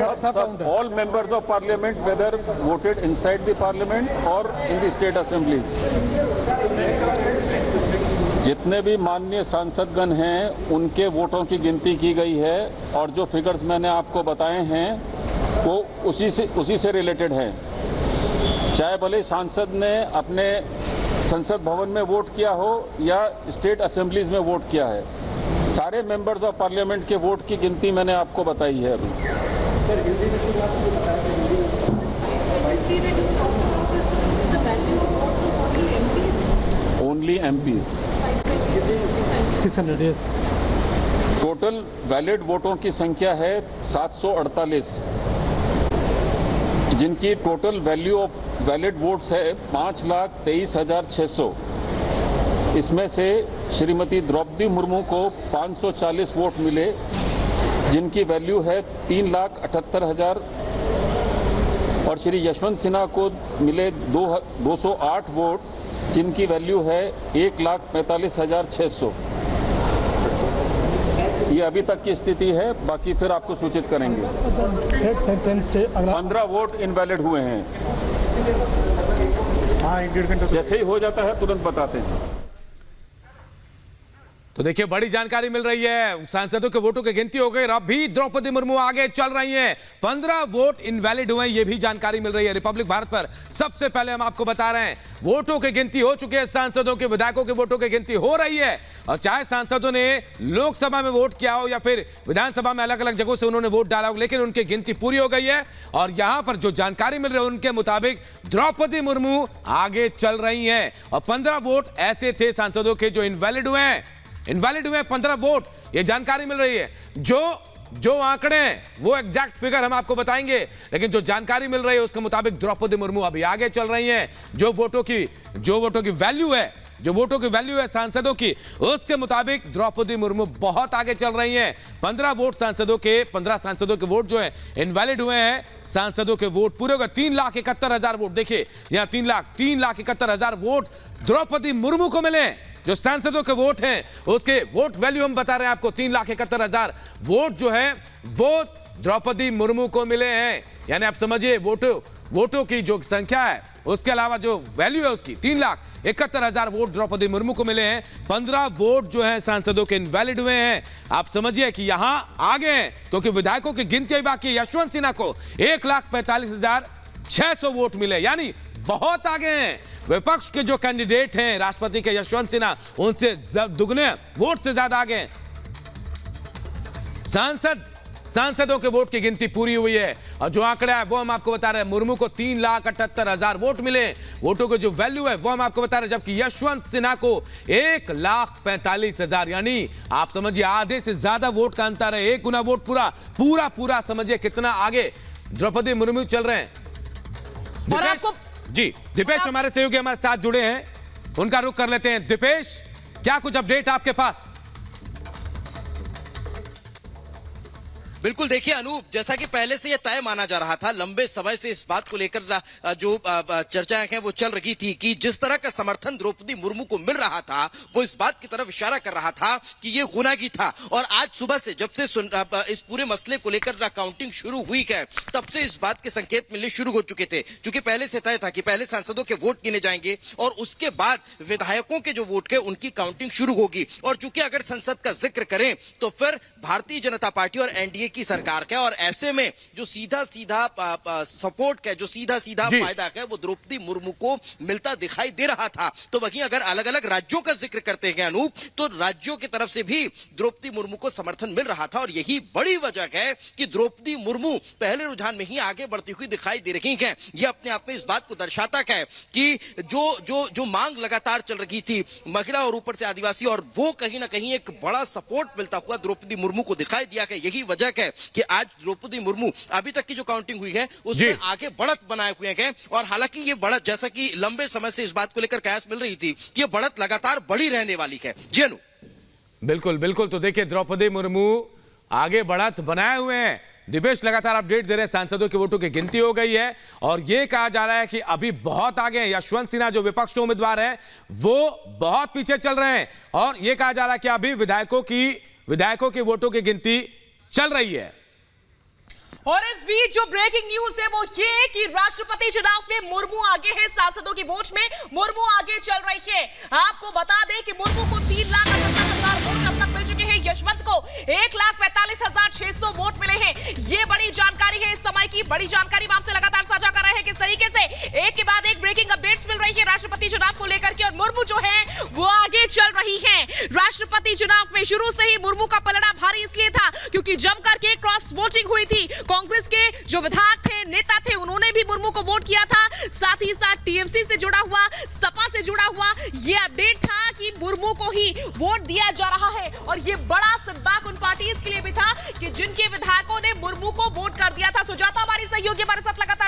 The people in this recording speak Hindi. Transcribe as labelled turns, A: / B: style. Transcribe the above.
A: all members of parliament, whether voted inside the parliament or in the state assemblies. जितने भी माननीय सांसदगण हैं उनके वोटों की गिनती की गई है और जो फिगर्स मैंने आपको बताए हैं वो उसी से रिलेटेड हैं। चाहे भले सांसद ने अपने संसद भवन में वोट किया हो या स्टेट असेंबलीज में वोट किया है, सारे मेंबर्स ऑफ पार्लियामेंट के वोट की गिनती मैंने आपको बताई है अभी। Only MPs
B: 600 yes.
A: Total valid वोटों की संख्या है 748, जिनकी total value of valid votes है 5,23,600। इसमें से श्रीमती द्रौपदी मुर्मू को 540 वोट मिले, जिनकी वैल्यू है 3,78,000, और श्री यशवंत सिन्हा को मिले 208 वोट, जिनकी वैल्यू है 1,45,600। ये अभी तक की स्थिति है, बाकी फिर आपको सूचित करेंगे। 15 वोट इनवैलिड हुए हैं। जैसे ही हो जाता है तुरंत बताते हैं।
C: तो देखिए बड़ी जानकारी मिल रही है, सांसदों के वोटों की गिनती हो गई, अब भी द्रौपदी मुर्मू आगे चल रही हैं। 15 वोट इनवैलिड हुए, ये भी जानकारी मिल रही है। रिपब्लिक भारत पर सबसे पहले हम आपको बता रहे हैं, वोटों की गिनती हो चुकी है, सांसदों के विधायकों के वोटों की गिनती हो रही है। और चाहे सांसदों ने लोकसभा में वोट किया हो या फिर विधानसभा में अलग अलग जगहों से उन्होंने वोट डाला हो, लेकिन उनकी गिनती पूरी हो गई है। और यहां पर जो जानकारी मिल रही है उनके मुताबिक द्रौपदी मुर्मू आगे चल रही हैं। और 15 वोट ऐसे थे सांसदों के जो इनवैलिड हुए हैं। इनवैलिड हुए 15 वोट, ये जानकारी मिल रही है। जो आंकड़े हैं वो एग्जैक्ट फिगर हम आपको बताएंगे, लेकिन जो जानकारी मिल रही है उसके मुताबिक द्रौपदी मुर्मू अभी आगे चल रही हैं। जो वोटों की वैल्यू है सांसदों की, उसके मुताबिक द्रौपदी मुर्मू बहुत आगे चल रही हैं। 15 वोट पंद्रह सांसदों के वोट जो है इनवैलिड हुए हैं। सांसदों के वोट पूरे हो गए। 3,71,000 वोट, देखिए यहां 3,71,000 वोट द्रौपदी मुर्मू को मिले। जो सांसदों के वोट हैं उसके वोट वैल्यू हम बता रहे हैं आपको, 3,71,000 वोट जो है वो द्रौपदी मुर्मू को मिले हैं। यानी आप समझिए वोटों की जो संख्या है उसके अलावा जो वैल्यू है उसकी 3,71,000 वोट द्रौपदी मुर्मू को मिले हैं। 15 वोट जो है सांसदों के इनवैलिड हुए हैं। आप समझिए कि यहां आगे हैं, क्योंकि विधायकों की गिनती बाकी। यशवंत सिन्हा को 1,45,600 वोट मिले, यानी बहुत आगे हैं। विपक्ष के जो कैंडिडेट हैं राष्ट्रपति के यशवंत सिन्हा, उनसे दुगने वोट से ज्यादा आगे हैं। सांसदों के वोट की गिनती पूरी हुई है और जो आंकड़ा है वो हम आपको बता रहे हैं। मुर्मू को 3,78,000 वोट मिले, वोटों की जो वैल्यू है वो हम आपको बता रहे हैं, जबकि यशवंत सिन्हा को 1,45,000, यानी आप समझिए आधे से ज्यादा वोट का अंतर है। 1 गुना वोट पूरा समझिए कितना आगे द्रौपदी मुर्मू चल रहे हैं।
D: और आपको
C: जी दीपेश हमारे सहयोगी हमारे साथ जुड़े हैं, उनका रुख कर लेते हैं। दीपेश, क्या कुछ अपडेट आपके पास?
E: बिल्कुल, देखिए अनूप, जैसा कि पहले से यह तय माना जा रहा था, लंबे समय से इस बात को लेकर जो चर्चाएं हैं वो चल रही थी कि जिस तरह का समर्थन द्रौपदी मुर्मू को मिल रहा था वो इस बात की तरफ इशारा कर रहा था कि ये गुनाही था। और आज सुबह से जब से इस पूरे मसले को लेकर काउंटिंग शुरू हुई है, तब से इस बात के संकेत मिलने शुरू हो चुके थे। क्योंकि पहले से तय था कि पहले सांसदों के वोट गिने जाएंगे और उसके बाद विधायकों के जो वोट है उनकी काउंटिंग शुरू होगी। और चूंकि अगर संसद का जिक्र करें तो फिर भारतीय जनता पार्टी और एनडीए की सरकार है, और ऐसे में जो सीधा सपोर्ट है, जो सीधा फायदा है, वो द्रौपदी मुर्मू को मिलता दिखाई दे रहा था। तो वहीं अगर अलग अलग राज्यों का जिक्र करते हैं अनूप, तो राज्यों की तरफ से भी द्रौपदी मुर्मू को समर्थन मिल रहा था। और यही बड़ी वजह है कि द्रौपदी मुर्मू पहले रुझान में ही आगे बढ़ती हुई दिखाई दे रही है। यह अपने आप में इस बात को दर्शाता है कि जो मांग लगातार चल रही थी महिला और ऊपर से आदिवासी, और वो कहीं ना कहीं एक बड़ा सपोर्ट मिलता हुआ द्रौपदी मुर्मू को दिखाई दिया है। यही वजह है कि आज द्रौपदी मुर्मू अभी तक की जो काउंटिंग हुई है उसमें आगे बढ़त बनाए हुए हैं। और हालांकि ये बढ़त, जैसा कि लंबे समय से इस बात को लेकर कयास मिल रही थी कि ये बढ़त लगातार बढ़ी रहने वाली है। जी अनु,
C: बिल्कुल। तो देखिए द्रौपदी मुर्मू आगे बढ़त बनाए हुए हैं। दिपेश लगातार अपडेट दे रहे हैं, सांसदों के वोटों की गिनती हो गई है और यह कहा जा रहा है कि अभी बहुत आगे हैं। यशवंत सिन्हा जो विपक्ष के उम्मीदवार हैं वो बहुत पीछे चल रहे हैं और यह कहा जा रहा है कि अभी विधायकों की वोटों की गिनती चल रही है।
D: और इस बीच जो ब्रेकिंग न्यूज है वो ये कि राष्ट्रपति चुनाव में मुर्मू आगे है, सांसदों की वोट में मुर्मू आगे चल रही है। आपको बता दें कि मुर्मू को 3,78,000 वोट अब तक मिल चुके हैं, यशवंत को 1,45,600 वोट मिले हैं। ये बड़ी जानकारी है, इस समय की बड़ी जानकारी हम आपसे लगातार साझा कर रहे हैं। किस तरीके से एक के बाद एक ब्रेकिंग अपडेट्स मिल रही है राष्ट्रपति चुनाव को लेकर के, और मुर्मू जो है वो आगे चल रही है। राष्ट्रपति चुनाव में शुरू से ही मुर्मू का पलड़ा भारी इसलिए था क्योंकि जमकर के क्रॉस वोटिंग हुई थी। कांग्रेस के जो विधायक थे, नेता थे, उन्होंने भी मुर्मू को वोट किया था। साथ ही साथ टीएमसी से जुड़ा हुआ, सपा से जुड़ा हुआ ये अपडेट था कि मुर्मू को ही वोट दिया जा रहा है। और ये बड़ा सद्दाक उन पार्टीज के लिए भी था कि जिनके विधायकों ने मुर्मू को वोट कर दिया था। सुजाता हमारी सहयोगी हमारे साथ लगातार